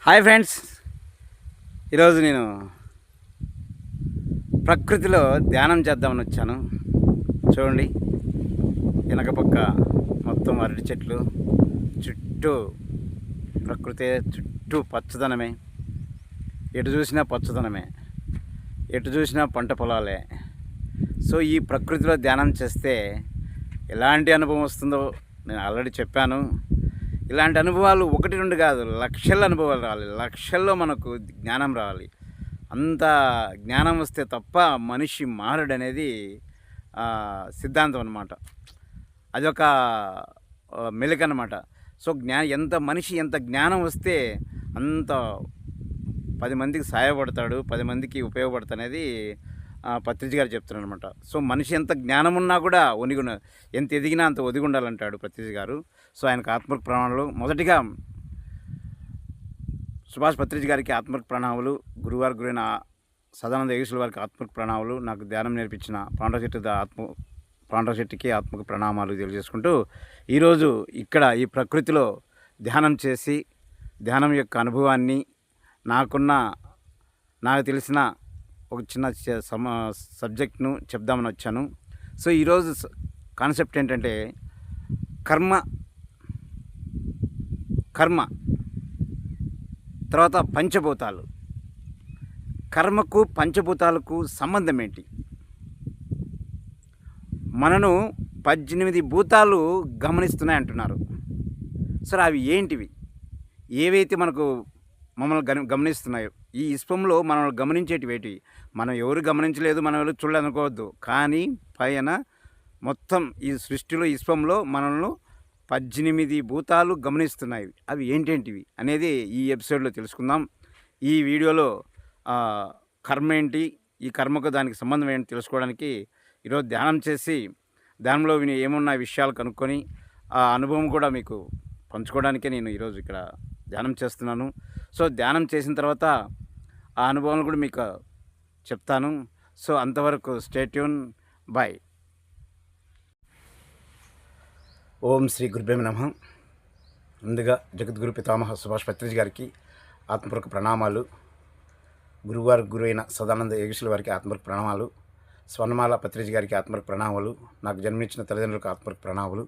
Hi friends, ఈరోజు నేను ప్రకృతిలో ధ్యానం చేద్దామని వచ్చాను. చూడండి, వెనక పక్క మొత్తం అరటి చెట్లు, చుట్టూ ప్రకృతి, చుట్టూ పచ్చదనమే. ఎటు చూసినా పచ్చదనమే, ఎటు చూసినా పంట పొలాలే. సో ఈ ప్రకృతిలో ధ్యానం చేస్తే ఎలాంటి అనుభవం వస్తుందో నేను ఆల్రెడీ చెప్పాను. ఇలాంటి అనుభవాలు ఒకటి రెండు కాదు, లక్షల అనుభవాలు రావాలి. లక్షల్లో మనకు జ్ఞానం రావాలి. అంత జ్ఞానం వస్తే తప్ప మనిషి మారడనేది సిద్ధాంతం అన్నమాట. అదొక మెలిక అన్నమాట. సో మనిషి ఎంత జ్ఞానం వస్తే అంత 10 మందికి సహాయపడతాడు, 10 మందికి ఉపయోగపడతానేది పత్రిజీ గారు చెప్తున్నారు అనమాట. సో మనిషి ఎంత జ్ఞానం ఉన్నా కూడా ఎంత ఎదిగినా అంత ఒదిగి ఉండాలంటాడు పత్రిజీ గారు. సో ఆయనకు ఆత్మకు ప్రణామాలు. మొదటిగా సుభాష్ పత్రిజీ గారికి ఆత్మకు ప్రణామాలు. గురువారి గురైన సదానంద యోగేశ్వర వారికి ఆత్మకు ప్రణామాలు. నాకు ధ్యానం నేర్పించిన పాండవ శెట్టికి ఆత్మకు ప్రణామాలు తెలియజేసుకుంటూ, ఈరోజు ఇక్కడ ఈ ప్రకృతిలో ధ్యానం చేసి ధ్యానం యొక్క అనుభవాన్ని నాకు తెలిసిన ఒక చిన్న సబ్జెక్ట్ను చెప్దామని వచ్చాను. సో ఈరోజు కాన్సెప్ట్ ఏంటంటే కర్మ తర్వాత పంచభూతాలు. కర్మకు పంచభూతాలకు సంబంధం ఏంటి? మనను 18 భూతాలు గమనిస్తున్నాయి అంటున్నారు. సరే, అవి ఏంటివి? ఏవైతే మమ్మల్ని గమనిస్తున్నాయో, ఈ విశ్వంలో మనల్ని గమనించేటివి ఏంటి? మనం ఎవరు గమనించలేదు, మనం ఎవరు చూడాలనుకోవద్దు. కానీ పైన మొత్తం ఈ సృష్టిలో, విశ్వంలో మనల్ని 18 భూతాలు గమనిస్తున్నాయి. అవి ఏంటేంటివి అనేది ఈ ఎపిసోడ్లో తెలుసుకుందాం. ఈ వీడియోలో కర్మ ఏంటి, ఈ కర్మకు దానికి సంబంధం ఏంటి తెలుసుకోవడానికి ఈరోజు ధ్యానం చేసి, ధ్యానంలో ఏమున్న విషయాలు కనుక్కొని ఆ అనుభవం కూడా మీకు పంచుకోవడానికే నేను ఈరోజు ఇక్కడ ధ్యానం చేస్తున్నాను. సో ధ్యానం చేసిన తర్వాత ఆ అనుభవాలు కూడా మీకు చెప్తాను. సో అంతవరకు స్టే ట్యూన్. బాయ్. ఓం శ్రీ గురుభ్యో నమః. ముందుగా జగద్గురు పితామహ సుభాష్ పత్రిజీ గారికి ఆత్మపూర్వక ప్రణామాలు. గురువారి గురైన సదానంద యోగేశ్వర వారికి ఆత్మపూర్వక ప్రణామాలు. స్వర్ణమాల పత్రిజీ గారికి ఆత్మపూర్వక ప్రణామాలు. నాకు జన్మించిన తల్లిదండ్రులకు ఆత్మపూర్వక ప్రణామాలు.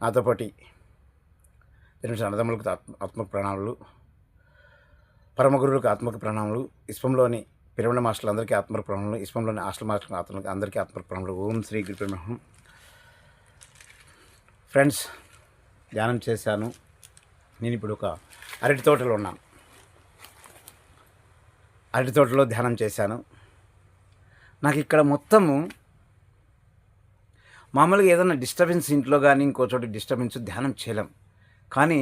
నాతో పాటు జన్మించిన అన్నదమ్ములకు ఆత్మపూర్వక ప్రణామాలు. పరమగురువులకు ఆత్మపూర్వక ప్రణామాలు. విశ్వంలోని పిరమిడ్ మాస్టర్లు అందరికీ ఆత్మపూర్వక ప్రణామాలు. విశ్వంలోని హాస్టల్ మాస్టర్లు అందరికీ ఆత్మపూర్వక ప్రణామాలు. ఓం శ్రీ గురుభ్యో నమః. ఫ్రెండ్స్, ధ్యానం చేశాను. నేను ఇప్పుడు ఒక అరటి తోటలో ఉన్నాను. అరటి తోటలో ధ్యానం చేశాను. నాకు ఇక్కడ మొత్తము మామూలుగా ఏదైనా డిస్టర్బెన్స్ ఇంట్లో కానీ ఇంకో చోట డిస్టర్బెన్స్ ధ్యానం చేయలేం. కానీ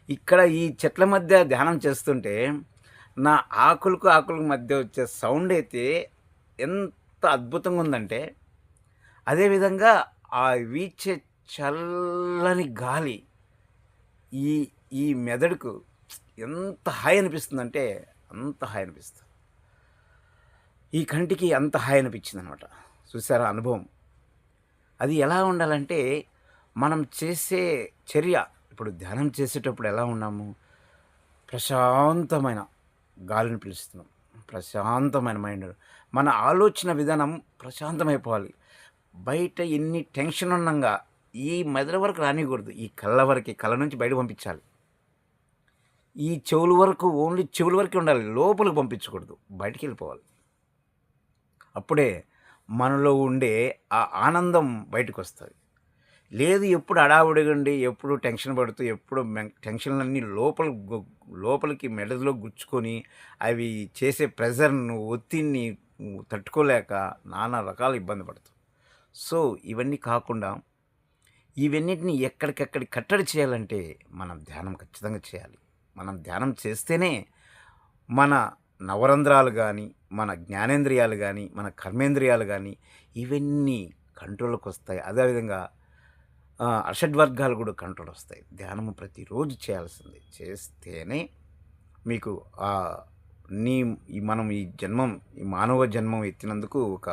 ఇక్కడ ఈ చెట్ల మధ్య ధ్యానం చేస్తుంటే నా ఆకులకు మధ్య వచ్చే సౌండ్ అయితే ఎంత అద్భుతంగా ఉందంటే, అదేవిధంగా ఆ వీచే చల్లని గాలి ఈ మెదడుకు ఎంత హాయి అనిపిస్తుందంటే అంత హాయి అనిపిస్తుంది. ఈ కంటికి అంత హాయి అనిపించింది అనమాట. చూసారా అనుభవం? అది ఎలా ఉండాలంటే, మనం చేసే చర్య, ఇప్పుడు ధ్యానం చేసేటప్పుడు ఎలా ఉన్నాము? ప్రశాంతమైన గాలిని పీలుస్తున్నాం, ప్రశాంతమైన మైండ్. మన ఆలోచన విధానం ప్రశాంతమైపోవాలి. బయట ఎన్ని టెన్షన్ ఉన్నాగా ఈ మెదడు వరకు రానికూడదు. ఈ కళ్ళ నుంచి బయట పంపించాలి. ఈ చెవుల వరకు, ఓన్లీ చెవుల వరకే ఉండాలి, లోపలికి పంపించకూడదు, బయటికి వెళ్ళిపోవాలి. అప్పుడే మనలో ఉండే ఆ ఆనందం బయటకు వస్తుంది. లేదు, ఎప్పుడు అడావుడిగండి, ఎప్పుడు టెన్షన్ పడుతూ, ఎప్పుడు టెన్షన్లన్నీ లోపలికి మెడలో గుచ్చుకొని అవి చేసే ప్రెజర్ను, ఒత్తిడిని తట్టుకోలేక నానా రకాల ఇబ్బంది పడుతుంది. సో ఇవన్నీ కాకుండా ఇవన్నిటిని ఎక్కడికక్కడి కట్టడి చేయాలంటే మనం ధ్యానం ఖచ్చితంగా చేయాలి. మనం ధ్యానం చేస్తేనే మన నవరంధ్రాలు కానీ, మన జ్ఞానేంద్రియాలు కానీ, మన కర్మేంద్రియాలు కానీ ఇవన్నీ కంట్రోల్కి వస్తాయి. అదేవిధంగా అషడ్వర్గాలు కూడా కంట్రోల్ వస్తాయి. ధ్యానము ప్రతిరోజు చేయాల్సింది. చేస్తేనే మీకు మనం ఈ మానవ జన్మం ఎత్తినందుకు ఒక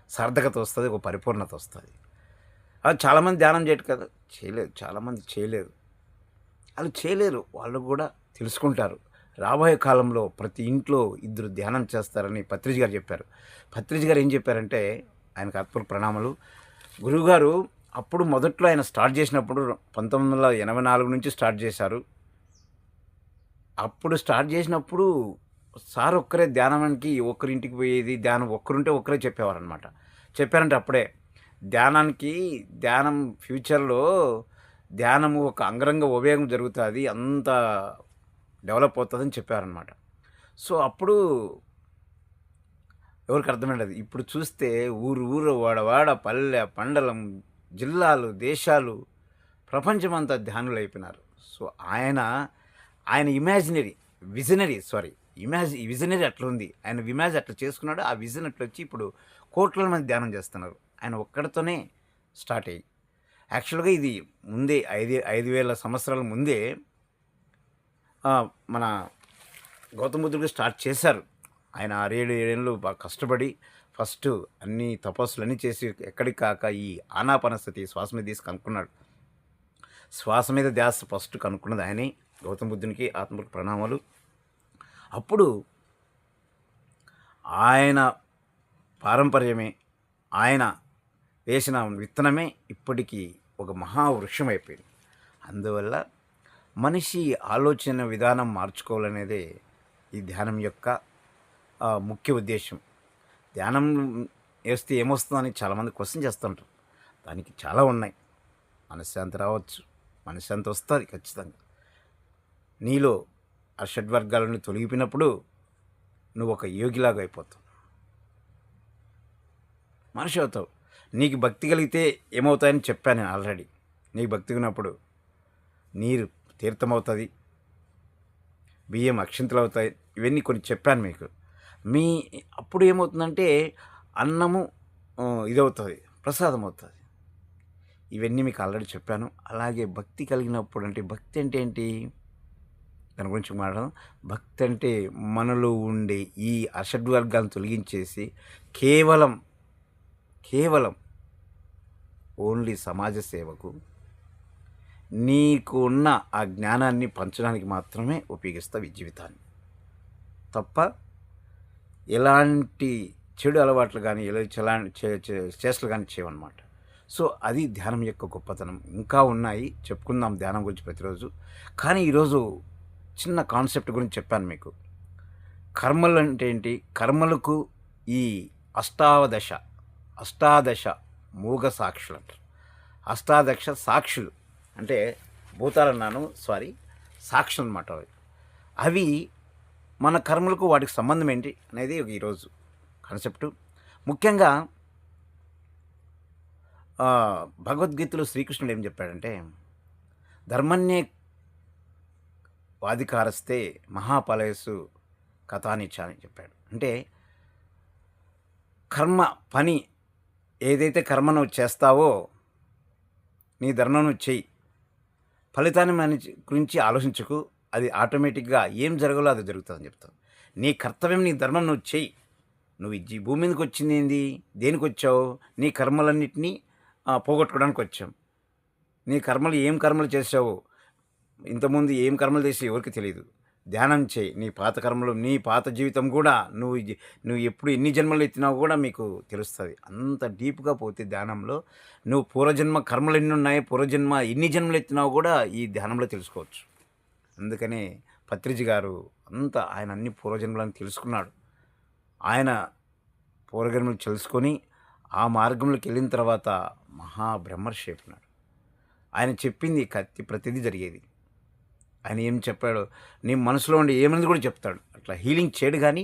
సార్థకత వస్తుంది, ఒక పరిపూర్ణత వస్తుంది. చాలామంది ధ్యానం చేయరు కదా, చాలామంది చేయలేరు. వాళ్ళు కూడా తెలుసుకుంటారు. రాబోయే కాలంలో ప్రతి ఇంట్లో ఇద్దరు ధ్యానం చేస్తారని పత్రిజీ గారు చెప్పారు. పత్రిజీ గారు ఏం చెప్పారంటే, ఆయనకు ఆత్మకు ప్రణామాలు. గురువుగారు అప్పుడు మొదట్లో ఆయన స్టార్ట్ చేసినప్పుడు 1984 నుంచి స్టార్ట్ చేశారు. అప్పుడు స్టార్ట్ చేసినప్పుడు సార్ ఒక్కరే ధ్యానానికి ఒక్కరింటికి పోయేది, ధ్యానం ఒక్కరుంటే ఒక్కరే చెప్పేవారనమాట. చెప్పారంటే అప్పుడే ధ్యానానికి ధ్యానం ఫ్యూచర్‌లో ధ్యానము ఒక అంగరంగ ఉపయోగం జరుగుతాది. అంత డెవలప్ అవుతదని చెప్పారనమాట. సో, అప్పుడు ఎవరికీ అర్థమైండదు. ఇప్పుడు చూస్తే ఊరు ఊరు, వాడ వాడ, పల్లె, మండలం, జిల్లాలు, దేశాలు, ప్రపంచమంతా ధ్యానులైపోయినారు. సో, ఆయన, ఆయన విజనరీ అట్లుంది. ఆయన ఇమాజ్ అట్లా చేసుకున్నాడు. ఆ విజన్ అట్లొచ్చి ఇప్పుడు కోట్ల మంది ధ్యానం చేస్తున్నారు. ఆయన ఒక్కడితోనే స్టార్ట్ అయ్యి. యాక్చువల్‌గా ఇది ముందే 5,000 సంవత్సరాల ముందే మన గౌతమ బుద్ధుడు స్టార్ట్ చేశారు. ఆయన 6, 7 ఏళ్ళు బాగా కష్టపడి ఫస్ట్ అన్ని తపస్సులన్నీ చేసి ఎక్కడికి కాక ఈ ఆనాపానసతి శ్వాస మీద తీసి కనుక్కున్నాడు. శ్వాస మీద ధ్యాస ఫస్ట్ కనుక్కున్నది ఆయనే. గౌతమ బుద్ధునికి ఆత్మకు ప్రణామాలు. అప్పుడు ఆయన పారంపర్యమే, ఆయన వేసిన విత్తనమే ఇప్పటికీ ఒక మహావృక్షం అయిపోయింది. అందువల్ల మనిషి ఆలోచన విధానం మార్చుకోవాలనేదే ఈ ధ్యానం యొక్క ముఖ్య ఉద్దేశం. ధ్యానం వేస్తే ఏమొస్తుందని చాలామంది క్వశ్చన్ చేస్తుంటారు. దానికి చాలా ఉన్నాయి. మనశ్శాంతి రావచ్చు, మనశ్శాంతి వస్తుంది ఖచ్చితంగా. నీలో ఆ షడ్వర్గాలను తొలగిపోయినప్పుడు నువ్వు ఒక యోగిలాగా అయిపోతావు, మనిషి అవుతావు. నీకు భక్తి కలిగితే ఏమవుతాయని చెప్పాను నేను ఆల్రెడీ. నీకు భక్తి ఉన్నప్పుడు నీరు తీర్థమవుతుంది, బియ్యం అక్షింతలు అవుతాయి. ఇవన్నీ కొన్ని చెప్పాను మీకు. అప్పుడు ఏమవుతుందంటే అన్నము ఇదవుతుంది, ప్రసాదం అవుతుంది. ఇవన్నీ మీకు ఆల్రెడీ చెప్పాను. అలాగే భక్తి కలిగినప్పుడు అంటే భక్తి అంటే ఏంటి, దాని గురించి మాట్లాడదాం. భక్తి అంటే మనలో ఉండే ఈ అషడ్వర్గాలను తొలగించేసి కేవలం ఓన్లీ సమాజ సేవకు, నీకు ఉన్న ఆ జ్ఞానాన్ని పంచడానికి మాత్రమే ఉపయోగిస్తావు ఈ జీవితాన్ని. తప్ప ఎలాంటి చెడు అలవాట్లు కానీ చేష్టలు కానీ చేయవన్నమాట. సో అది ధ్యానం యొక్క గొప్పతనం. ఇంకా ఉన్నాయి, చెప్పుకుందాం ధ్యానం గురించి ప్రతిరోజు. కానీ ఈరోజు చిన్న కాన్సెప్ట్ గురించి చెప్పాను మీకు. కర్మలు అంటే ఏంటి, కర్మలకు ఈ అష్టాదశ మూగ సాక్షులు అంటారు. అష్టాదశ సాక్షులు అంటే భూతాలన్నాను, సాక్షులు అన్నమాట. అవి మన కర్మలకు వాటికి సంబంధం ఏంటి అనేది ఈరోజు కాన్సెప్టు. ముఖ్యంగా భగవద్గీతలో శ్రీకృష్ణుడు ఏం చెప్పాడంటే, ధర్మన్యే వాధికారస్తే మహాఫలేషు కథానిచ్చ అని చెప్పాడు. అంటే పని ఏదైతే కర్మ నువ్వు చేస్తావో నీ ధర్మం నువ్వు చెయ్యి, ఫలితాన్ని గురించి ఆలోచించకు, అది ఆటోమేటిక్గా ఏం జరగాలో అది జరుగుతుందని చెప్తావు. నీ కర్తవ్యం, నీ ధర్మం నువ్వు చెయ్యి. నువ్వు ఈ భూమి మీదకి వచ్చింది ఏంది, దేనికి వచ్చావు, నీ కర్మలన్నింటినీ పోగొట్టుకోవడానికి వచ్చావు. నీ ఏం కర్మలు చేసావు, ఇంతకుముందు ఏం కర్మలు చేసి ఎవరికి తెలియదు. ధ్యానం చేయి. నీ పాత కర్మలు, నీ పాత జీవితం కూడా నువ్వు ఎప్పుడు ఎన్ని జన్మలు ఎత్తినావు కూడా మీకు తెలుస్తుంది. అంత డీప్గా పోతే ధ్యానంలో నువ్వు పూర్వజన్మ కర్మలు ఎన్ని ఉన్నాయి, పూర్వజన్మ ఎన్ని జన్మలు ఎత్తినావు కూడా ఈ ధ్యానంలో తెలుసుకోవచ్చు. అందుకనే పత్రిజీ గారు ఆయన అన్ని పూర్వజన్మలను తెలుసుకున్నాడు. ఆయన పూర్వజన్మలు తెలుసుకొని ఆ మార్గంలోకి వెళ్ళిన తర్వాత మహాబ్రహ్మర్షి అయిపోయినాడు. ఆయన చెప్పింది ప్రతిదీ జరిగేది. ఆయన ఏం చెప్పాడో నీ మనసులో ఉండే ఏమన్నది కూడా చెప్తాడు. అట్లా హీలింగ్ చేయడు, కానీ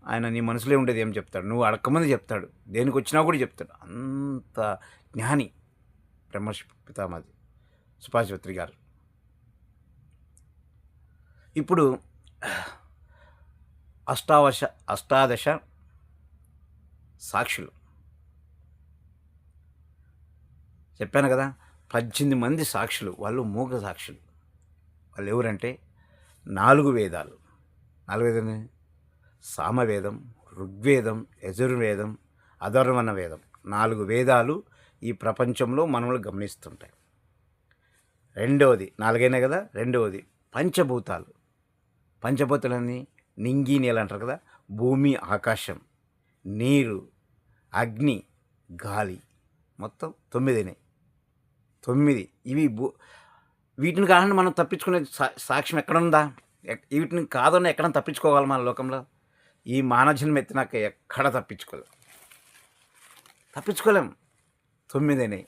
ఆయన నీ మనసులో ఉండేది ఏం చెప్తాడు, నువ్వు అడక్కమంది చెప్తాడు, దేనికి వచ్చినా కూడా చెప్తాడు. అంత జ్ఞాని బ్రహ్మర్షి పితామహి సుభాష్ పత్రి గారు. ఇప్పుడు అష్టాదశ సాక్షులు చెప్పాను కదా. 18 మంది సాక్షులు, వాళ్ళు మూగ సాక్షులు. వాళ్ళు ఎవరంటే 4 వేదాలు, సామవేదం, ఋగ్వేదం, యజుర్వేదం, అధర్వణ వేదం, 4 వేదాలు ఈ ప్రపంచంలో మనల్ని గమనిస్తుంటాయి. రెండవది 4 కదా. రెండవది పంచభూతాలు, పంచభూతాలని నింగి నేల అంటారు కదా. భూమి, ఆకాశం, నీరు, అగ్ని, గాలి, మొత్తం 9 9 ఇవి వీటిని కాకుండా మనం తప్పించుకునే సాక్ష్యం ఎక్కడుందా? వీటిని కాదన్నా ఎక్కడన్నా తప్పించుకోగలం మన లోకంలో? ఈ మానవ జన్మ ఎత్తినాక ఎక్కడ తప్పించుకోలేం. 9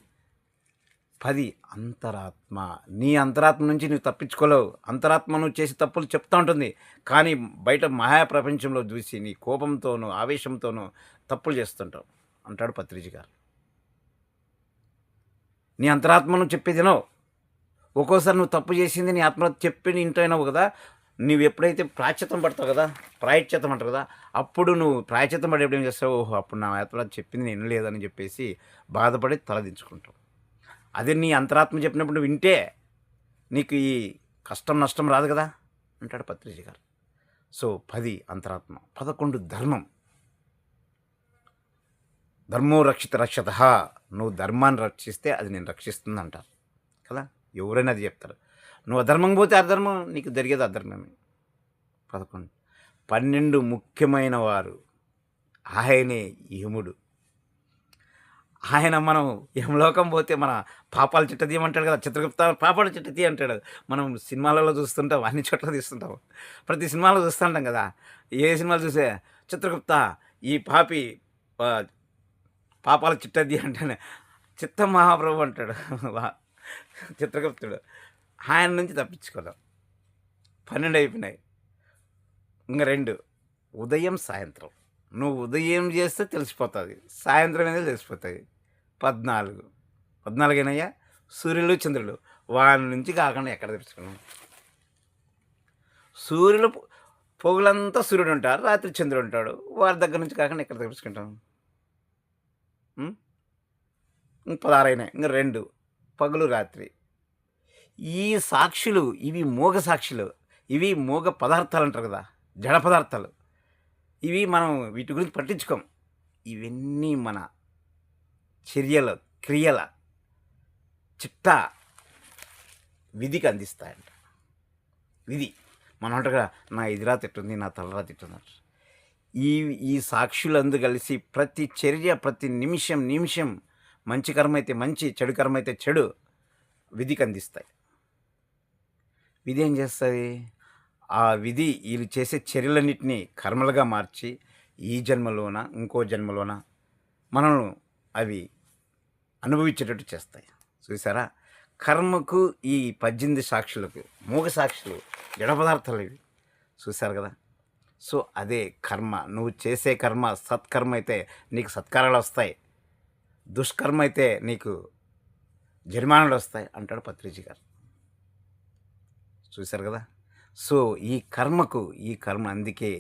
10 అంతరాత్మ. నీ అంతరాత్మ నుంచి నువ్వు తప్పించుకోలేవు. అంతరాత్మ నువ్వు చేసే తప్పులు చెప్తా ఉంటుంది. కానీ బయట మాయా ప్రపంచంలో చూసి నీ కోపంతోనూ, ఆవేశంతోనూ తప్పులు చేస్తుంటావు అంటాడు పత్రిజీ గారు. నీ ఆత్మ నువ్వు చెప్పేది వినవు. ఒక్కోసారి నువ్వు తప్పు చేసింది నీ ఆత్మ చెప్పి వింటావు కదా. నువ్వు ఎప్పుడైతే ప్రాయశ్చిత్తం పడతావు కదా, ప్రాయశ్చిత్తం అంటారు కదా, అప్పుడు నువ్వు ప్రాయశ్చిత్తం పడేప్పుడు ఏం చేస్తావు? ఓహో, అప్పుడు నా ఆత్మ చెప్పింది నేను వినలేదని చెప్పేసి బాధపడి తలదించుకుంటావు. అదే నీ అంతరాత్మ చెప్పినప్పుడు నువ్వు వింటే నీకు ఈ కష్టం నష్టం రాదు కదా అంటాడు పత్రిజీ గారు. సో 10 అంతరాత్మ, 11 ధర్మం. ధర్మో రక్షత. నువ్వు ధర్మాన్ని రక్షిస్తే అది నేను రక్షిస్తుంది అంటారు కదా. ఎవరైనా అది చెప్తారు. నువ్వు అధర్మం పోతే అధర్మం, నీకు జరిగేది అధర్మమే. 11 12 ముఖ్యమైన వారు. ఆయనే యముడు. ఆయన మనం యమలోకం పోతే మన పాపాల చిట్ట తీయమంటాడు కదా. చిత్రగుప్త పాపాల చిట్ట తీయ అంటాడు. మనం సినిమాలలో చూస్తుంటాం, అన్ని చోట్ల తీస్తుంటాం, ప్రతి సినిమాలో చూస్తుంటాం కదా. ఏ సినిమాలు చూసే చిత్రగుప్త ఈ పాపి పాపాల చిట్ట తీయ అంటేనే చిత్త మహాప్రభు అంటాడు చిత్రగుప్తుడు. ఆయన నుంచి తప్పించుకోలేం. 12 అయిపోయినాయి. ఇంకా 2 ఉదయం సాయంత్రం. నువ్వు ఉదయం చేస్తే తెలిసిపోతుంది, సాయంత్రం అనేది తెలిసిపోతుంది. 14 అయినాయా? సూర్యుడు చంద్రుడు. వారి నుంచి కాకుండా ఎక్కడ తెప్పించుకున్నాం? సూర్యుడు పొగులంతా సూర్యుడు ఉంటారు, రాత్రి చంద్రుడు ఉంటాడు. వారి దగ్గర నుంచి కాకుండా ఎక్కడ తెప్పించుకుంటాం? 16 అయినాయి. ఇంకా 2 పగలు రాత్రి. ఈ సాక్షులు ఇవి మోగ సాక్షులు, ఇవి మోగ పదార్థాలు అంటారు కదా, జడ పదార్థాలు. ఇవి మనం వీటి గురించి పట్టించుకోం. ఇవన్నీ మన చర్యల క్రియల చిట్టా విధికి అందిస్తాయంట. విధి మనం అంటారు కదా, నా ఎదురా తిట్టుంది, నా తలరా తిట్టున్నారు. ఈ సాక్షులందు కలిసి ప్రతి చర్య, ప్రతి నిమిషం మంచి కర్మ అయితే మంచి, చెడు కర్మ అయితే చెడు విధికి అందిస్తాయి. విధి ఏం చేస్తుంది? ఆ విధి వీళ్ళు చేసే చర్యలన్నింటినీ కర్మలుగా మార్చి ఈ జన్మలోన ఇంకో జన్మలోన మనం అవి అనుభవించేటట్టు చేస్తాయి. చూసారా? కర్మకు ఈ 18 సాక్షులకు మూగ సాక్షులు జడ పదార్థాలు ఇవి. చూశారు కదా. సో అదే కర్మ. నువ్వు చేసే కర్మ సత్కర్మ అయితే నీకు సత్కారాలు వస్తాయి, దుష్కర్మ అయితే నీకు జరిమానాలు వస్తాయి అంటాడు పత్రిజీ గారు. చూశారు కదా. సో ఈ కర్మ అందుకే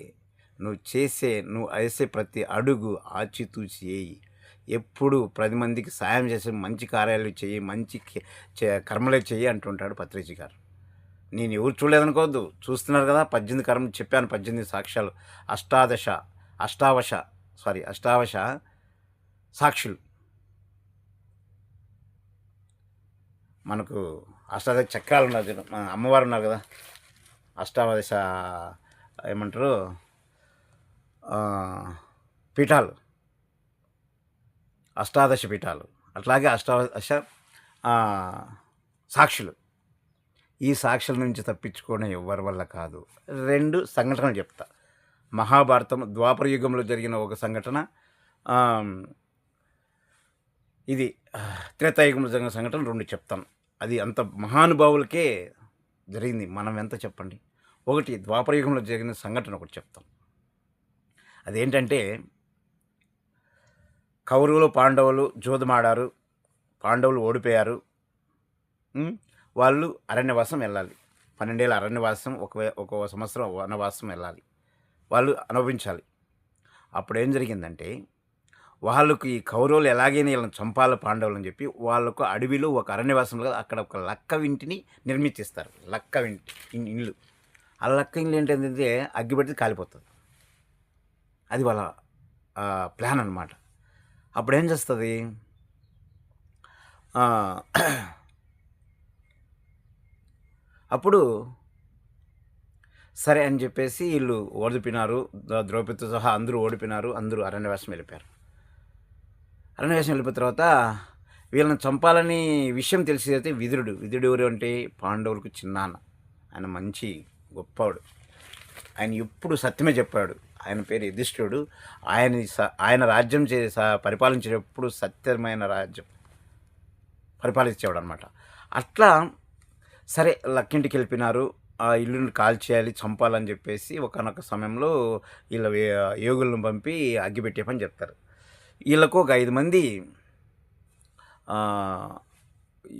నువ్వు వేసే ప్రతి అడుగు ఆచితూచి వేయి. ఎప్పుడు 10 మందికి సాయం చేసే మంచి కార్యాలు చెయ్యి, మంచి కర్మలే చెయ్యి అంటుంటాడు పత్రిజీ గారు. నేను ఎవరు చూడలేదనుకోవద్దు, చూస్తున్నారు కదా. 18 కర్మ చెప్పాను, 18 సాక్ష్యాలు, అష్టావశ సాక్షులు. మనకు అష్టాదశ చక్రాలు ఉన్నారు, మన అమ్మవారు ఉన్నారు కదా, అష్టాదశ ఏమంటారు పీఠాలు, అష్టాదశ పీఠాలు. అట్లాగే అష్టాదశ సాక్షులు. ఈ సాక్షుల నుంచి తప్పించుకోవడం ఎవరి వల్ల కాదు. 2 సంఘటనలు చెప్తా. మహాభారతం ద్వాపర యుగంలో జరిగిన ఒక సంఘటన, ఇది త్రేతాయుగంలో జరిగిన సంఘటన 2 చెప్తాను. అది అంత మహానుభావులకే జరిగింది, మనం ఎంత చెప్పండి. ఒకటి ద్వాపర యుగంలో జరిగిన సంఘటన ఒకటి చెప్తాం. అదేంటంటే, కౌరవులు పాండవులు జోదమాడారు, పాండవులు ఓడిపోయారు. వాళ్ళు అరణ్యవాసం వెళ్ళాలి. 12 ఏళ్ళ అరణ్యవాసం, ఒక సంవత్సరం వనవాసం వెళ్ళాలి, వాళ్ళు అనుభవించాలి. అప్పుడు ఏం జరిగిందంటే, వాళ్ళకు ఈ కౌరవులు ఎలాగైనా వీళ్ళని చంపాలి పాండవులు అని చెప్పి వాళ్ళకు అడవిలో ఒక అరణ్యవాసంలో అక్కడ ఒక లక్క వింటిని నిర్మించిస్తారు. లక్క వింటి ఇల్లు. ఆ లక్క ఇల్లు ఏంటంటే అగ్గిపెట్టి కాలిపోతుంది. అది వాళ్ళ ప్లాన్ అన్నమాట. అప్పుడు ఏం చేస్తుంది, అప్పుడు సరే అని చెప్పేసి ఈళ్ళు ఓడిపోయినారు. ద్రౌపదితో సహా అందరూ ఓడిపోయినారు. అందరూ అరణ్యవాసం వెళ్ళిపోయారు. అరణ్యవాసం వెళ్ళిపోయిన తర్వాత వీళ్ళని చంపాలని విషయం తెలిసేదైతే విదురుడు. విదురుడు ఎవరు అంటే పాండవులకు చిన్నాన్న. ఆయన మంచి గొప్పవాడు. ఆయన ఎప్పుడు సత్యమే చెప్పాడు. ఆయన పేరు యుధిష్ఠిరుడు. ఆయన రాజ్యం పరిపాలించేటప్పుడు సత్యమైన రాజ్యం పరిపాలించేవాడనమాట. అట్లా సరే లక్కింటికెళ్ళిపోయినారు. ఆ ఇల్లుని కాల్చేయాలి, చంపాలని చెప్పేసి ఒకానొక సమయంలో ఈళ్ళ యోగులను పంపి అగ్గిపెట్టే పని చెప్తారు. ఈళ్ళకు ఒక 5 మంది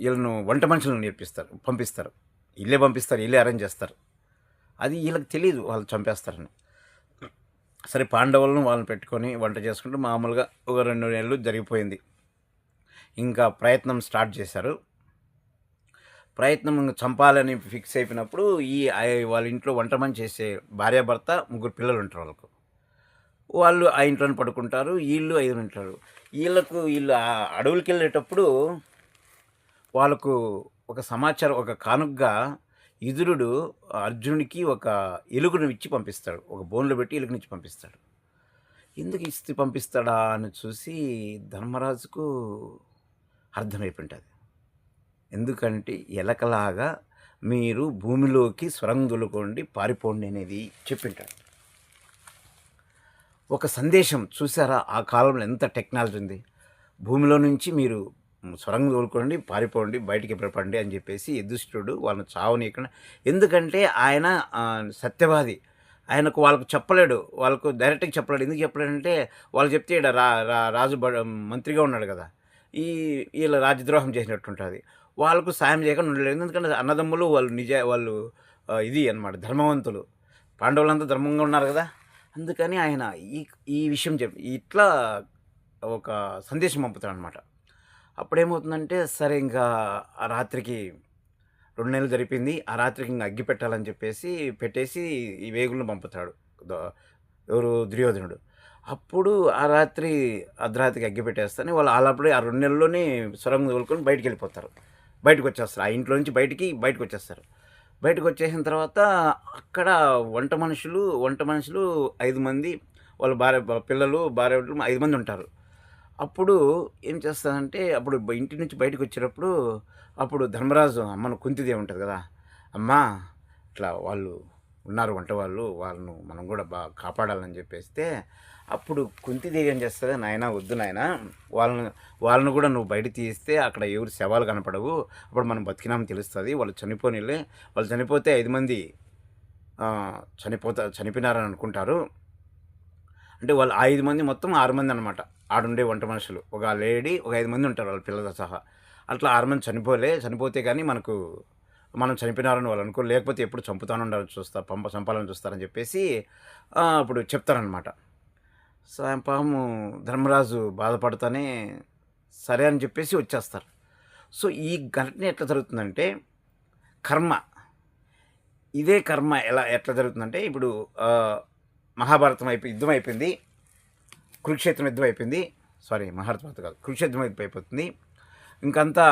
ఈళ్ళను వంట మనుషులను పంపిస్తారు. ఈళ్ళే పంపిస్తారు. ఈళ్ళే అరేంజ్ చేస్తారు. అది ఈళ్ళకి తెలీదు వాళ్ళు చంపేస్తారని. సరే పాండవులను వాళ్ళని పెట్టుకొని వంట చేసుకుంటూ మామూలుగా ఒక 2 నెలలు జరిగిపోయింది. ఇంకా ప్రయత్నం స్టార్ట్ చేశారు. ప్రయత్నం చంపాలని ఫిక్స్ అయిపోయినప్పుడు వాళ్ళ ఇంట్లో వంట మనిషి చేసే భార్యాభర్త, 3 పిల్లలుంటారు వాళ్ళకు. వాళ్ళు ఆ ఇంట్లోనే పడుకుంటారు. ఈళ్ళు 5 ఉంటారు. వీళ్ళు అడవులకెళ్ళేటప్పుడు వాళ్ళకు ఒక సమాచారం, ఒక కానుకగా విదురుడు అర్జునుడికి ఒక ఎలుకను ఇచ్చి పంపిస్తాడు. ఒక బోన్‌లో పెట్టి ఎలుకనిచ్చి పంపిస్తాడు. ఎందుకు ఇచ్చి పంపిస్తాడా అని చూసి ధర్మరాజుకు అర్థమైపోయింటది. ఎందుకంటే ఎలకలాగా మీరు భూమిలోకి సొరంగం తొలుకోండి, పారిపోండి అనేది చెప్పింటాడు. ఒక సందేశం చూసారా? ఆ కాలంలో ఎంత టెక్నాలజీ ఉంది. భూమిలో నుంచి మీరు సొరంగం తోలుకోండి, పారిపోండి, బయటికి పడండి అని చెప్పేసి యుధిష్ఠిరుడు వాళ్ళని చావనీయకుండా, ఎందుకంటే ఆయన సత్యవాది. వాళ్ళకు చెప్పలేడు. వాళ్ళకు డైరెక్ట్‌గా చెప్పలేడు. ఎందుకు చెప్పలేడంటే వాళ్ళు చెప్తే ఈడ రాజు మంత్రిగా ఉన్నాడు కదా! వీళ్ళ రాజద్రోహం చేసినట్టుంటది. వాళ్ళకు సాయం చేయకుండా ఉండలేడు. ఎందుకంటే అన్నదమ్ములు వాళ్ళు ఇది అన్నమాట, ధర్మవంతులు. పాండవులంతా ధర్మంగా ఉన్నారు కదా! అందుకని ఆయన ఈ ఈ విషయం ఇట్లా ఒక సందేశం పంపుతాడనమాట. అప్పుడేమవుతుందంటే సరే ఇంకా ఆ రాత్రికి 2 నెలలు జరిపింది. ఆ రాత్రికి ఇంక అగ్గి పెట్టాలని చెప్పేసి పెట్టేసి ఈ వేగులను పంపుతాడు. ద ఎవరు దుర్యోధనుడు. అప్పుడు ఆ రాత్రి అర్ధరాత్రికి అగ్గి పెట్టేస్తేనే వాళ్ళు ఆళ్ళప్పుడే ఆ 2 నెలల్లోనే సొరంగం తోలుకొని బయటికెళ్ళిపోతారు. బయటకొచ్చేస్తారు. ఆ ఇంట్లో నుంచి బయటకొచ్చేస్తారు. బయటకొచ్చేసిన తర్వాత అక్కడ వంట మనుషులు 5 మంది, వాళ్ళ పిల్లలు, భార్యలు 5 మంది ఉంటారు. అప్పుడు ఏం చేస్తారంటే అప్పుడు ఇంటి నుంచి బయటకొచ్చేటప్పుడు అప్పుడు ధర్మరాజు అమ్మను కుంతిదేవి ఉంటది కదా! అమ్మా ఇట్లా వాళ్ళు ఉన్నారు వంట వాళ్ళు, వాళ్ళను మనం కూడా కాపాడాలని చెప్పేస్తే, అప్పుడు కుంతిదేవి ఏం చేస్తది, నాయనా వద్దు నాయనా, వాళ్ళను కూడా నువ్వు బయటకి తీస్తే అక్కడ ఎవరి శవాలు కనపడవు. అప్పుడు మనం బతికినామని తెలుస్తది. వాళ్ళు చనిపోనీలే. వాళ్ళు చనిపోతే 5 మంది చనిపోయినారని అనుకుంటారు. అంటే వాళ్ళు 5 మంది మొత్తం 6 మంది అనమాట. ఆడుండే వంట మనుషులు. ఒక లేడీ, ఒక 5 మంది ఉంటారు వాళ్ళ పిల్లలతో సహా. అట్లా 6 మంది చనిపోతే గానీ మనం చనిపోయినారని వాళ్ళు అనుకోరు. లేకపోతే ఎప్పుడు చంపాలని చూస్తారని చెప్పేసి అప్పుడు చెప్తారనమాట. పాపము ధర్మరాజు బాధపడతానే సరే అని చెప్పేసి వచ్చేస్తారు. సో, ఈ ఘటన ఎట్లా జరుగుతుందంటే కర్మ. ఇదే కర్మ ఎట్లా జరుగుతుందంటే ఇప్పుడు మహాభారతం యుద్ధం అయిపోయింది. కురుక్షేత్రం యుద్ధం అయిపోయింది. మహాభారతం కాదు, కురుక్షేత్రం యుద్ధం అయిపోతుంది. ఇంకంతా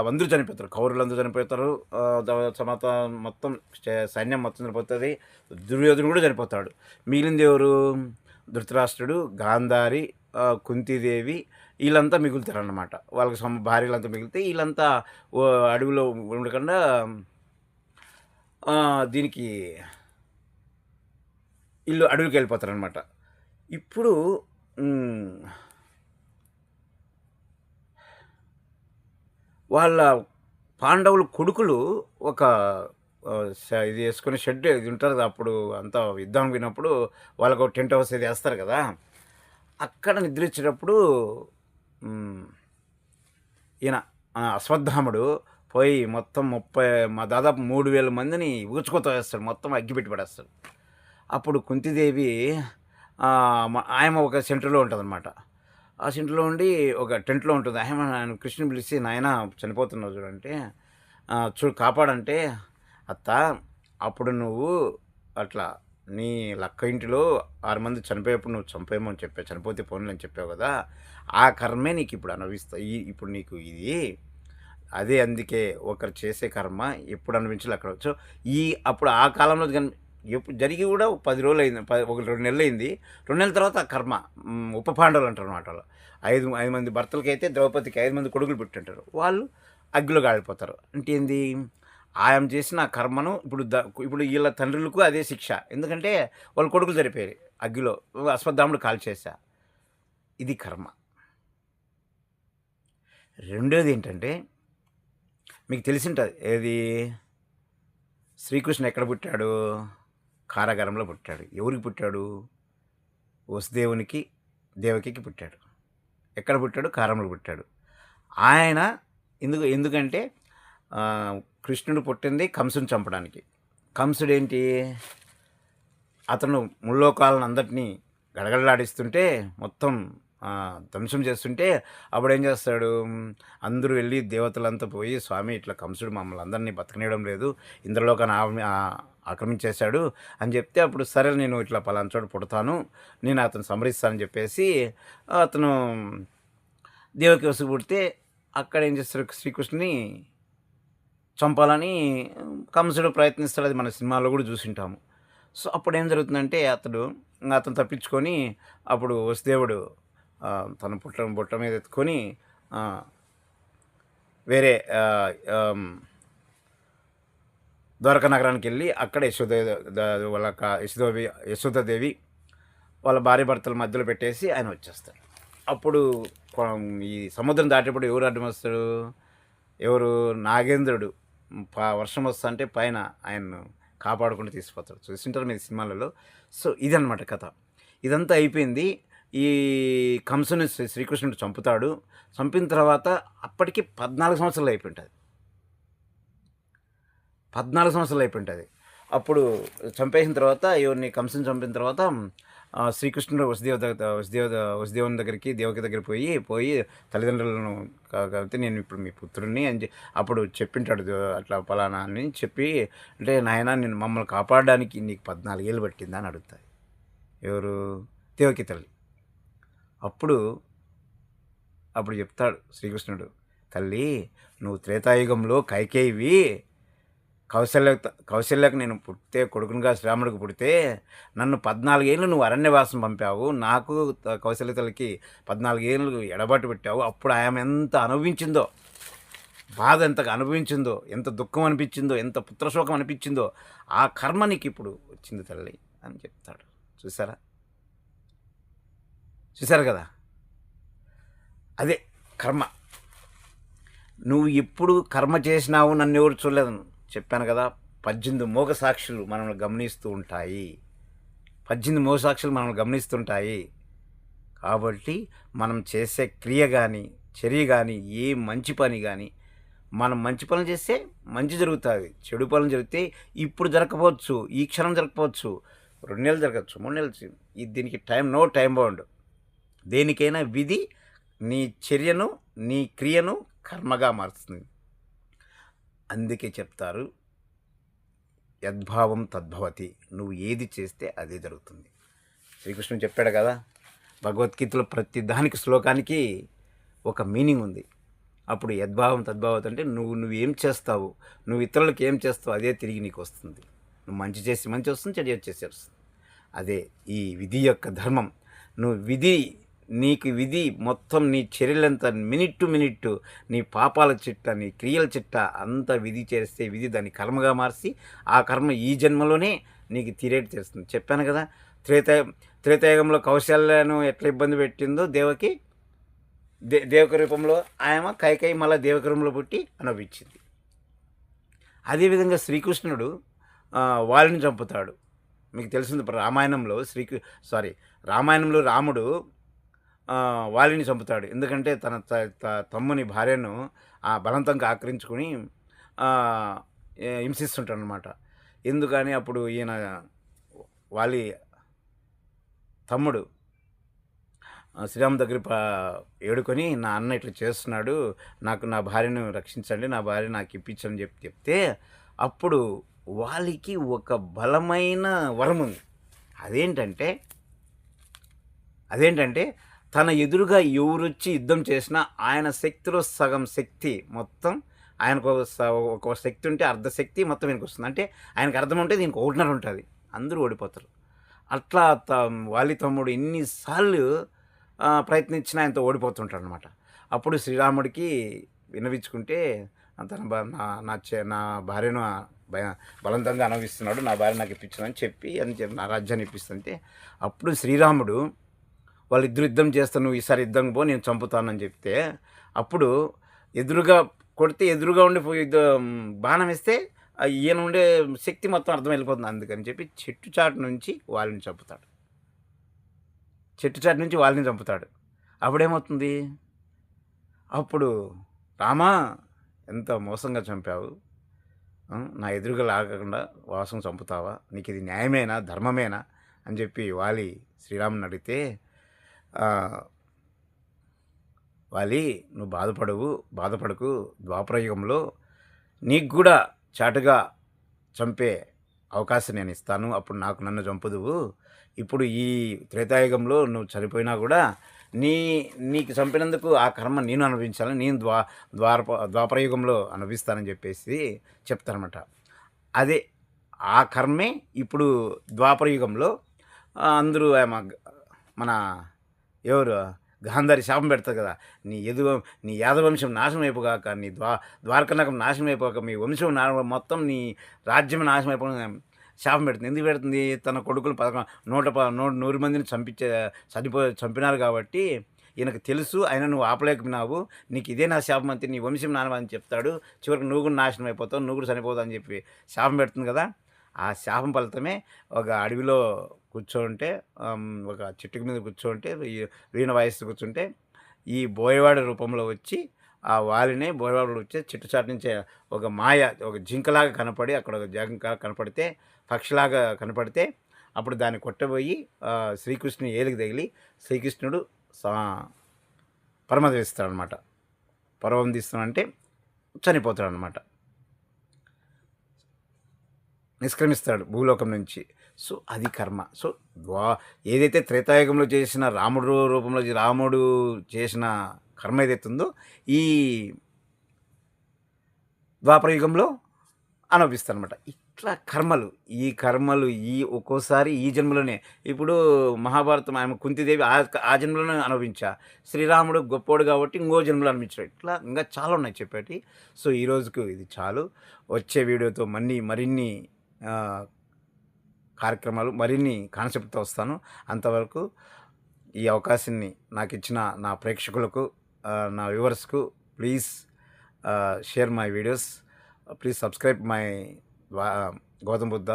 అందరూ చనిపోతారు. కౌరవులందరూ చనిపోతారు. తర్వాత మొత్తం సైన్యం మొత్తం చనిపోతుంది. దుర్యోధనుడు కూడా చనిపోతాడు. మిగిలింది ఎవరు? ధృతరాష్ట్రుడు, గాంధారి, కుంతీదేవి, వీళ్ళంతా మిగులుతారన్నమాట. వాళ్ళకి భార్యలంతా మిగిలితే వీళ్ళంతా అడవిలో ఉండకుండా దీనికి వీళ్ళు అడవికి వెళ్ళిపోతారనమాట. ఇప్పుడు వాళ్ళ పాండవుల కొడుకులు ఒక ఇది వేసుకుని షెడ్ ఇది ఉంటుంది కదా! అప్పుడు అంతా యుద్ధానికి పోయినప్పుడు వాళ్ళకు టెంట్ హౌస్ ఇది వేస్తారు కదా! అక్కడ నిద్రించేటప్పుడు ఈయన అశ్వత్థాముడు పోయి మొత్తం దాదాపు 3000 మందిని ఊచుకోతో వేస్తాడు. మొత్తం అగ్గిపెట్టి పడేస్తాడు. అప్పుడు కుంతిదేవి ఆయమ్మ ఒక సెంటర్‌లో ఉంటదనమాట. ఆ సెంటర్‌లో ఉండి ఒక టెంట్‌లో ఉంటుంది. ఆయన కృష్ణుని పిలిచి, నాయనా చనిపోతున్నావు చూడంటే, చూడు కాపాడంటే, అత్త అప్పుడు నువ్వు అట్లా నీ లక్క ఇంటిలో 6 మంది చనిపోయేప్పుడు నువ్వు చంపేయమని చెప్పావు. చనిపోతే పోనీలే అని చెప్పావు కదా! ఆ కర్మే నీకు ఇప్పుడు అనుభవిస్తా. ఇప్పుడు నీకు ఇది అదే అందుకే ఒకరు చేసే కర్మ ఎప్పుడు అనుభవించాలో అక్కడ. సో, అప్పుడు ఆ కాలంలో ఎప్పుడు జరిగి కూడా 10 రోజులయింది. ఒక 2 నెలలయింది. 2 నెలల తర్వాత ఆ కర్మ ఉప పాండవులు అంటారనమాట వాళ్ళు. 5 మంది భర్తలకైతే ద్రౌపదికి 5 మంది కొడుకులు పుట్టుంటారు. వాళ్ళు అగ్గిలో కాలిపోతారు. అంటే ఏంది? ఆమె చేసిన ఆ కర్మను ఇప్పుడు ఈళ్ళ తండ్రులకు అదే శిక్ష. ఎందుకంటే వాళ్ళ కొడుకులు చనిపోయారు అగ్గిలో. అశ్వత్థాముడు కాల్చేశా. ఇది కర్మ. రెండోదేంటంటే మీకు తెలిసుంటది. ఏది? శ్రీకృష్ణుడు ఎక్కడ పుట్టాడు? కారాగారంలో పుట్టాడు. ఎవరికి పుట్టాడు? వసుదేవునికి, దేవకికి పుట్టాడు. ఎక్కడ పుట్టాడు? కారంలో పుట్టాడు. ఆయన ఎందుకంటే కృష్ణుడు పుట్టింది కంసుని చంపడానికి. కంసుడేంటి? అతను ముల్లోకాలను అందరినీ గడగడలాడిస్తుంటే మొత్తం ధ్వంసం చేస్తుంటే అప్పుడేం చేస్తాడు? అందరూ వెళ్ళి దేవతలంతా పోయి, స్వామి ఇట్లా కంసుడు మమ్మల్ని అందరినీ బతకనివ్వడం లేదు, ఇంద్రలోకాన్ని ఆక్రమించేశాడు అని చెప్తే, అప్పుడు సరే నేను ఇట్లా పలానా చోట పుడతాను, నేను అతను సంహరిస్తానని చెప్పేసి అతను దేవకి వసు పుడితే అక్కడ ఏం చేస్తారు? శ్రీకృష్ణుని చంపాలని కంసుడు ప్రయత్నిస్తాడు. అది మన సినిమాలో కూడా చూసింటాము. సో అప్పుడు ఏం జరుగుతుందంటే అతను తప్పించుకొని అప్పుడు వసుదేవుడు తన బుట్ట మీద ఎత్తుకొని వేరే ద్వారకా నగరానికి వెళ్ళి అక్కడ యశోదాదేవి వాళ్ళ భార్య భర్తల మధ్యలో పెట్టేసి ఆయన వచ్చేస్తాడు. అప్పుడు ఈ సముద్రం దాటేప్పుడు ఎవరు అడ్డం వస్తాడు? ఎవరు? నాగేంద్రుడు వర్షం వస్తుంటే పైన ఆయన్ను కాపాడుకుంటూ తీసుకుపోతాడు. చూసింటారు మీరు సినిమాలలో. సో ఇదన్నమాట కథ. ఇదంతా అయిపోయింది. ఈ కంసుని శ్రీకృష్ణుడు చంపుతాడు. చంపిన తర్వాత అప్పటికి 14 సంవత్సరాలు అయిపోయింటుంది. 14 సంవత్సరాలు అయిపోయింటుంది. అప్పుడు చంపేసిన తర్వాత కంసుని చంపిన తర్వాత శ్రీకృష్ణుడు వసుదేవుని దగ్గరికి, దేవకి దగ్గర పోయి తల్లిదండ్రులను కాబట్టి నేను ఇప్పుడు మీ పుత్రుడిని అని అప్పుడు చెప్పింటాడు. అట్లా పలానా అని చెప్పి, అంటే నాయన నేను మమ్మల్ని కాపాడడానికి నీకు 14 ఏళ్ళు పట్టిందా అని అడుగుతాయి. ఎవరు? దేవకి తల్లి. అప్పుడు చెప్తాడు శ్రీకృష్ణుడు, తల్లి నువ్వు త్రేతాయుగంలో కైకేయివి, కౌశల్యకు నేను కొడుకునిగా శ్రీరాముడికి పుడితే నన్ను 14 ఏళ్ళు నువ్వు అరణ్యవాసం పంపావు. నాకు కౌశల్య తల్లికి 14 ఏళ్ళు ఎడబాటు పెట్టావు. అప్పుడు ఆమె ఎంత అనుభవించిందో, బాధ ఎంతగా అనుభవించిందో, ఎంత దుఃఖం అనిపించిందో, ఎంత పుత్రశోకం అనిపించిందో, ఆ కర్మ నీకు ఇప్పుడు వచ్చింది తల్లి అని చెప్తాడు. చూసారు కదా? అదే కర్మ. నువ్వు ఎప్పుడు కర్మ చేసినావు నన్ను ఎవరు చూడలేదు. చెప్పాను కదా, 18 మోగ సాక్షులు మనల్ని గమనిస్తూ ఉంటాయి. 18 మోగ సాక్షులు మనల్ని గమనిస్తుంటాయి. కాబట్టి మనం చేసే క్రియ కానీ, చర్య కానీ, ఏ మంచి పని కానీ, మనం మంచి పనులు చేస్తే మంచి జరుగుతుంది. చెడు పనులు జరిగితే ఇప్పుడు జరగకపోవచ్చు, ఈ క్షణం జరగకపోవచ్చు, 2 నెలలు జరగచ్చు, 3 నెలలు. దీనికి నో టైం బౌండ్. దేనికైనా విధి నీ చర్యను, నీ క్రియను కర్మగా మారుస్తుంది. అందుకే చెప్తారు, యద్భావం తద్భవతి. నువ్వు ఏది చేస్తే అదే జరుగుతుంది. శ్రీకృష్ణుడు చెప్పాడు కదా, భగవద్గీతలో ప్రతి దానికి శ్లోకానికి ఒక మీనింగ్ ఉంది. అప్పుడు యద్భావం తద్భవతి అంటే నువ్వేం చేస్తావు, నువ్వు ఇతరులకు ఏం చేస్తావు అదే తిరిగి నీకు వస్తుంది. నువ్వు మంచి చేసి మంచి వస్తుంది, చెడు చేసి వస్తుంది. అదే ఈ విధి యొక్క ధర్మం. నీకు విధి మొత్తం నీ చర్యలంతా మినిట్ టు మినిట్ నీ పాపాల చిట్ట, నీ క్రియల చిట్ట అంతా విధి చేస్తే విధి దాన్ని కర్మగా మార్చి ఆ కర్మ ఈ జన్మలోనే నీకు తీరేటి చేస్తుంది. చెప్పాను కదా, త్రేతాయుగంలో కౌశల్యను ఎట్లా ఇబ్బంది పెట్టిందో దేవకి, దేవక రూపంలో ఆయన కైకేయి మళ్ళీ దేవక రూపంలో పుట్టి అనుభవించింది. అదేవిధంగా శ్రీకృష్ణుడు వాళ్ళని చంపుతాడు. మీకు తెలిసింది రామాయణంలో రామాయణంలో రాముడు వాలిని చంపుతాడు. ఎందుకంటే తన తమ్ముని భార్యను బలవంతంగా ఆక్రమించుకొని హింసిస్తుంటాడు అనమాట. ఎందుకని అప్పుడు ఈయన వాలి తమ్ముడు శ్రీరామ్ దగ్గర ఏడుకొని, నా అన్న ఇట్లా చేస్తున్నాడు, నాకు నా భార్యను రక్షించండి, నా భార్య నాకు ఇప్పించని చెప్తే అప్పుడు వాళ్ళకి ఒక బలమైన వరం ఉంది. అదేంటంటే తన ఎదురుగా ఎవరొచ్చి యుద్ధం చేసినా ఆయన శక్తిలో సగం శక్తి మొత్తం ఆయనకు ఒక శక్తి ఉంటే అర్ధశక్తి మొత్తం ఈయనకు వస్తుంది. అంటే ఆయనకు అర్థం ఉంటే దీనికి ఒకటిన్నర ఉంటుంది. అందరూ ఓడిపోతారు. అట్లా వాలి తమ్ముడు ఎన్నిసార్లు ప్రయత్నించినా ఆయనతో ఓడిపోతుంటాడనమాట. అప్పుడు శ్రీరాముడికి విన్నవించుకుంటే తన భా నా నా చె నా భార్యను భయ బలవంతంగా అనుభవిస్తున్నాడు. నా భార్య నాకు ఇప్పించమని చెప్పి నా రాజ్యాన్ని ఇప్పిస్తుంటే అప్పుడు శ్రీరాముడు వాళ్ళిద్దరు యుద్ధం చేస్తాను, నువ్వు ఈసారి యుద్ధం పో, నేను చంపుతానని చెప్తే అప్పుడు ఎదురుగా కొడితే ఎదురుగా ఉండి బాణం వేస్తే ఈయన ఉండే శక్తి మొత్తం అర్థం వెళ్ళిపోతుంది. అందుకని చెప్పి చెట్టు చాటు నుంచి వాళ్ళని చంపుతాడు. చెట్టు చాటు నుంచి వాళ్ళని చంపుతాడు. అప్పుడేమవుతుంది? అప్పుడు రామా ఎంత మోసంగా చంపావు, నా ఎదురుగా లాగకుండా వాసం చంపుతావా, నీకు ఇది న్యాయమేనా, ధర్మమేనా అని చెప్పి వాలి శ్రీరాముని అడిగితే వాలి నువ్వు బాధపడకు, ద్వాపరయుగంలో నీకు కూడా చాటుగా చంపే అవకాశం నేను ఇస్తాను, అప్పుడు నన్ను చంపుదువు. ఇప్పుడు ఈ త్రేతాయుగంలో నువ్వు చనిపోయినా కూడా నీకు చంపినందుకు ఆ కర్మ నేను అనుభవించాలని, నేను ద్వాపరయుగంలో అనుభవిస్తానని చెప్పేసి చెప్తానమాట. అదే ఆ కర్మే ఇప్పుడు ద్వాపరయుగంలో అందరూ మన ఎవరు గాంధారి శాపం పెడతారు కదా, నీ యాదవంశం నాశనం అయిపోగాక, నీ ద్వారకనగం నాశనం అయిపోక, మీ వంశం మొత్తం నీ రాజ్యం నాశనం అయిపోక శాపం పెడుతుంది. ఎందుకు పెడుతుంది? తన కొడుకులు 100 మందిని చంపినారు కాబట్టి ఈయనకు తెలుసు, అయినా నువ్వు ఆపలేకపోయినావు, నీకు ఇదే నా శాపం అంతే, నీ వంశం నాశనం అని చెప్తాడు. చివరికి నువ్వు కూడా నాశనం అయిపోతావు, నువ్వు కూడా చనిపోతావు అని చెప్పి శాపం పెడుతుంది కదా. ఆ శాపం ఫలితమే ఒక అడవిలో కూర్చోంటే, ఒక చెట్టు మీద కూర్చోంటే, వీణ వాయిస్తూ కూర్చుంటే ఈ బోయవాడి రూపంలో వచ్చి ఆ వాలిని బోయవాడు వచ్చి చెట్టు చాటు నుంచే ఒక ఒక జింకలాగా కనపడి, అక్కడ ఒక జింక కనపడితే, పక్షిలాగా కనపడితే అప్పుడు దాన్ని కొట్టబోయి శ్రీకృష్ణుని ఏలికి తగిలి శ్రీకృష్ణుడు పరమదిస్తాడనమాట. పరమదిస్తాడంటే చనిపోతాడనమాట, నిష్క్రమిస్తాడు భూలోకం నుంచి. సో అది కర్మ. సో ఏదైతే త్రేతాయుగంలో చేసిన రాముడు రూపంలో రాముడు చేసిన కర్మ ఏదైతుందో ఈ ద్వాపరయుగంలో అనుభవిస్తారనమాట. ఇట్లా కర్మలు ఒక్కోసారి ఈ జన్మలోనే. ఇప్పుడు మహాభారతం ఆమె కుంతిదేవి ఆ జన్మలోనే అనుభవించా, శ్రీరాముడు గొప్పోడు కాబట్టి ఇంకో జన్మలో అనిపించాడు. ఇట్లా ఇంకా చాలా ఉన్నాయి చెప్పేటి. సో ఈరోజుకు ఇది చాలు. వచ్చే వీడియోతో మరిన్ని కార్యక్రమాలు, మరిన్ని కాన్సెప్ట్తో వస్తాను. అంతవరకు ఈ అవకాశాన్ని నాకు ఇచ్చిన నా ప్రేక్షకులకు, నా వ్యూవర్స్కు please share my videos, please subscribe my Gautam Buddha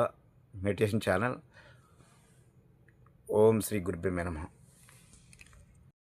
meditation channel. ఓం శ్రీ గురుభ్యో నమః.